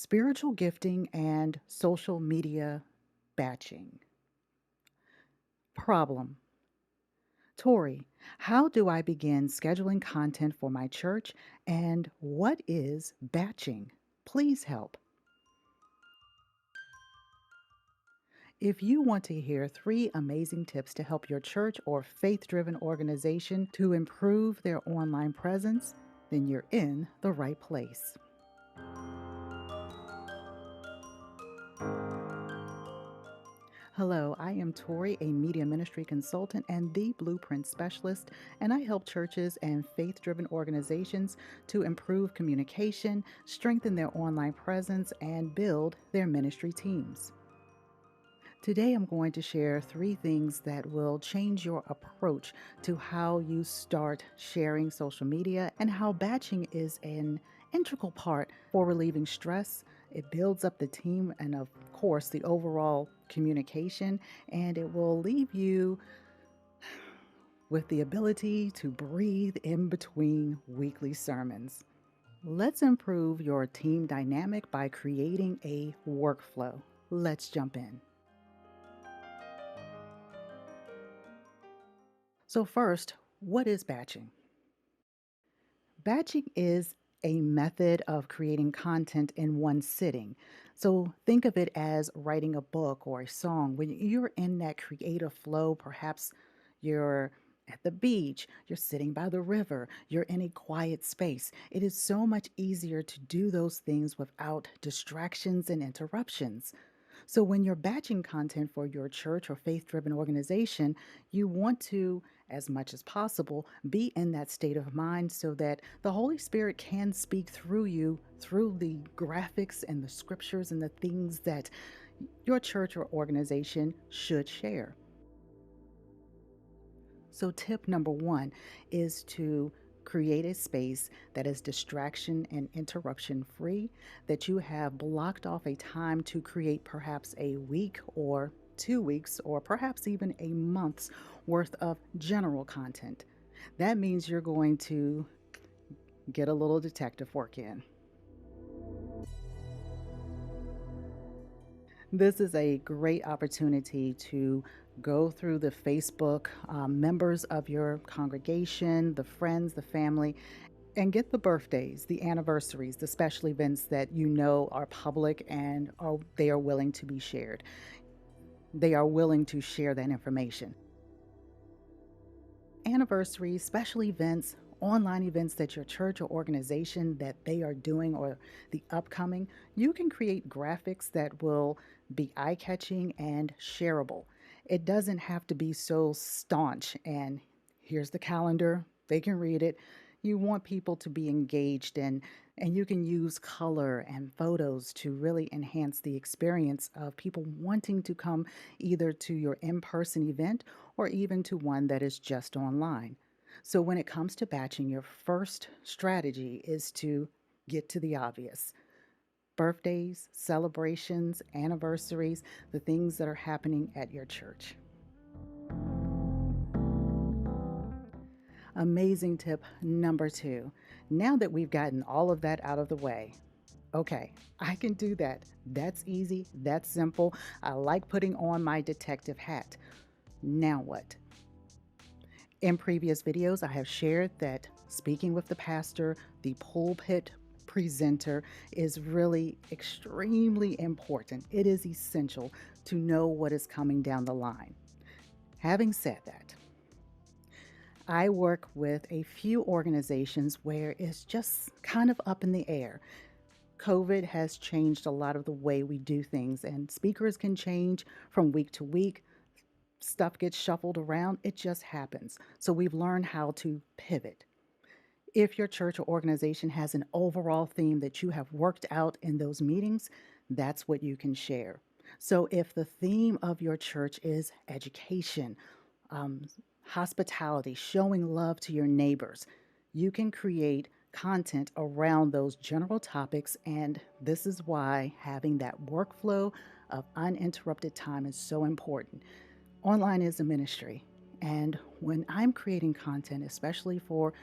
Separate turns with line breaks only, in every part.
Spiritual gifting and social media batching. Problem. Torrie, how do I begin scheduling content for my church and what is batching? Please help. If you want to hear 3 amazing tips to help your church or faith driven organization to improve their online presence, then you're in the right place. Hello, I am Tori, a media ministry consultant and the blueprint specialist, and I help churches and faith driven organizations to improve communication, strengthen their online presence, and build their ministry teams. Today, I'm going to share 3 things that will change your approach to how you start sharing social media and how batching is an integral part for relieving stress. It builds up the team and, of course, the overall communication, and it will leave you with the ability to breathe in between weekly sermons. Let's improve your team dynamic by creating a workflow. Let's jump in. So, first, what is batching? Batching is a method of creating content in one sitting. So, think of it as writing a book or a song. When you're in that creative flow, perhaps you're at the beach, you're sitting by the river, you're in a quiet space. It is so much easier to do those things without distractions and interruptions. So, when you're batching content for your church or faith driven organization, you want to, as much as possible, be in that state of mind so that the Holy Spirit can speak through you through the graphics and the scriptures and the things that your church or organization should share. So, tip number 1 is to create a space that is distraction and interruption free, that you have blocked off a time to create perhaps a week or 2 weeks or perhaps even a month's worth of general content. That means you're going to get a little detective work in. This is a great opportunity to go through the Facebook members of your congregation, the friends, the family, and get the birthdays, the anniversaries, the special events that you know are public and they are willing to be shared. They are willing to share that information. Anniversaries, special events, online events that your church or organization that they are doing or the upcoming, you can create graphics that will be eye-catching and shareable. It doesn't have to be so staunch and here's the calendar, they can read it. You want people to be engaged and you can use color and photos to really enhance the experience of people wanting to come either to your in-person event or even to one that is just online. So when it comes to batching, your first strategy is to get to the obvious. Birthdays, celebrations, anniversaries, the things that are happening at your church. Amazing tip number 2. Now that we've gotten all of that out of the way, okay, I can do that. That's easy. That's simple. I like putting on my detective hat. Now what? In previous videos, I have shared that speaking with the pastor, the pulpit presenter, is really extremely important. It is essential to know what is coming down the line. Having said that, I work with a few organizations where it's just kind of up in the air. COVID has changed a lot of the way we do things, and speakers can change from week to week. Stuff gets shuffled around. It just happens. So we've learned how to pivot. If your church or organization has an overall theme that you have worked out in those meetings, that's what you can share. So if the theme of your church is education, um, hospitality, showing love to your neighbors, you can create content around those general topics. And this is why having that workflow of uninterrupted time is so important. Online is a ministry. And when I'm creating content, especially for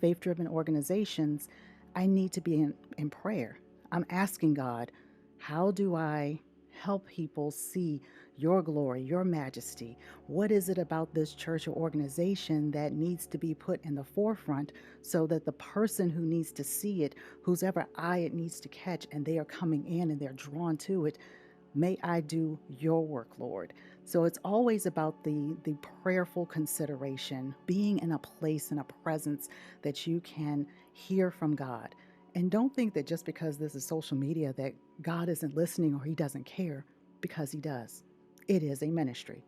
faith driven organizations, I need to be in prayer. I'm asking God, how do I help people see your glory, your majesty? What is it about this church or organization that needs to be put in the forefront so that the person who needs to see it, whose ever eye it needs to catch, and they are coming in and they're drawn to it, may I do your work, Lord. So it's always about the prayerful consideration, being in a place, in a presence that you can hear from God. And don't think that just because this is social media that God isn't listening or he doesn't care, because he does. It is a ministry.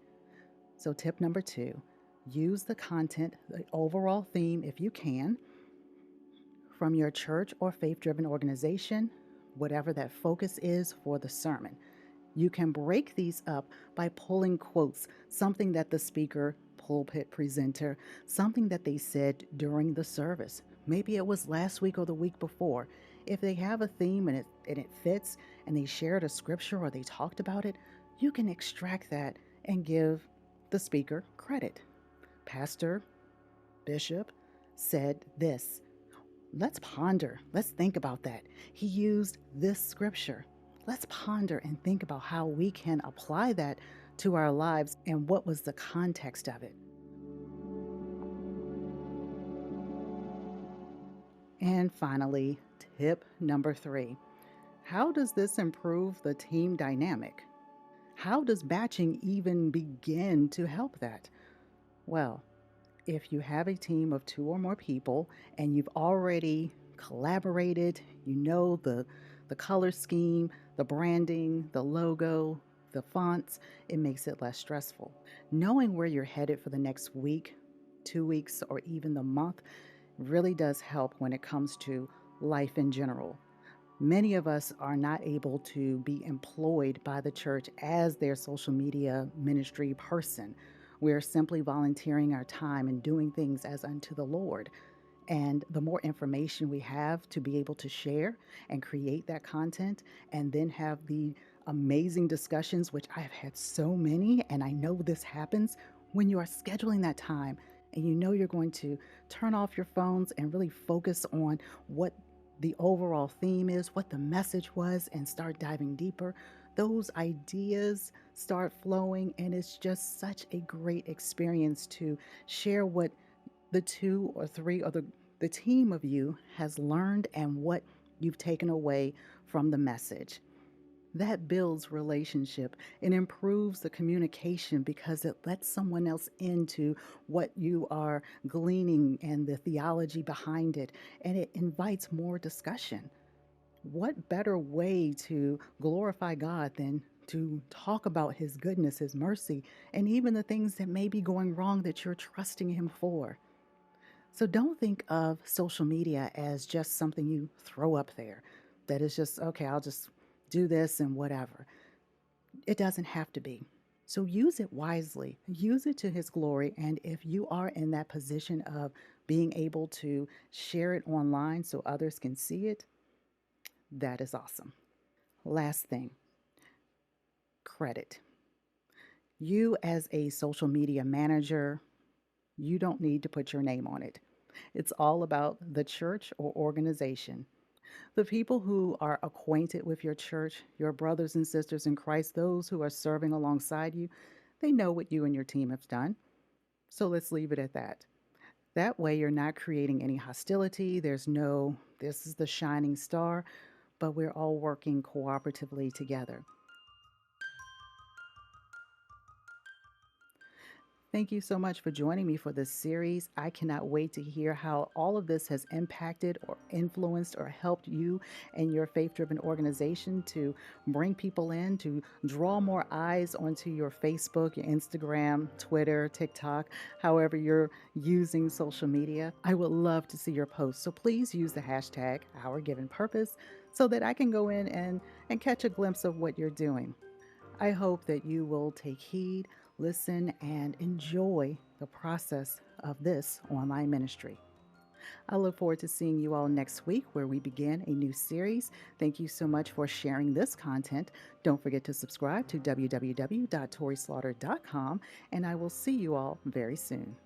So tip number 2, use the content, the overall theme if you can, from your church or faith-driven organization, whatever that focus is for the sermon. You can break these up by pulling quotes, something that the speaker, pulpit presenter, something that they said during the service. Maybe it was last week or the week before. If they have a theme and it fits and they shared a scripture or they talked about it, you can extract that and give the speaker credit. Pastor, bishop said this. Let's ponder. Let's think about that. He used this scripture. Let's ponder and think about how we can apply that to our lives and what was the context of it. And finally, tip number 3. How does this improve the team dynamic? How does batching even begin to help that? Well, if you have a team of 2 or more people and you've already collaborated, you know the color scheme, the branding, the logo, the fonts, it makes it less stressful. Knowing where you're headed for the next week, 2 weeks, or even the month really does help when it comes to life in general. Many of us are not able to be employed by the church as their social media ministry person. We're simply volunteering our time and doing things as unto the Lord. And the more information we have to be able to share and create that content and then have the amazing discussions, which I've had so many, and I know this happens when you are scheduling that time and you know you're going to turn off your phones and really focus on what the overall theme is, what the message was, and start diving deeper. Those ideas start flowing, and it's just such a great experience to share what the 2 or 3 or the team of you has learned and what you've taken away from the message. That builds relationship and improves the communication because it lets someone else into what you are gleaning and the theology behind it, and it invites more discussion. What better way to glorify God than to talk about his goodness, his mercy, and even the things that may be going wrong that you're trusting him for? So don't think of social media as just something you throw up there, that is just, okay, I'll just do this and whatever. It doesn't have to be. So use it wisely, use it to his glory. And if you are in that position of being able to share it online so others can see it, that is awesome. Last thing, credit. You, as a social media manager, you don't need to put your name on it. It's all about the church or organization. The people who are acquainted with your church, your brothers and sisters in Christ, those who are serving alongside you, they know what you and your team have done. So let's leave it at that. That way, you're not creating any hostility. There's no, this is the shining star, but we're all working cooperatively together. Thank you so much for joining me for this series. I cannot wait to hear how all of this has impacted or influenced or helped you and your faith-driven organization to bring people in, to draw more eyes onto your Facebook, your Instagram, Twitter, TikTok, however you're using social media. I would love to see your posts. So please use the hashtag #OurGivenPurpose so that I can go in and catch a glimpse of what you're doing. I hope that you will take heed, listen, and enjoy the process of this online ministry. I look forward to seeing you all next week where we begin a new series. Thank you so much for sharing this content. Don't forget to subscribe to www.torrieslaughter.com, and I will see you all very soon.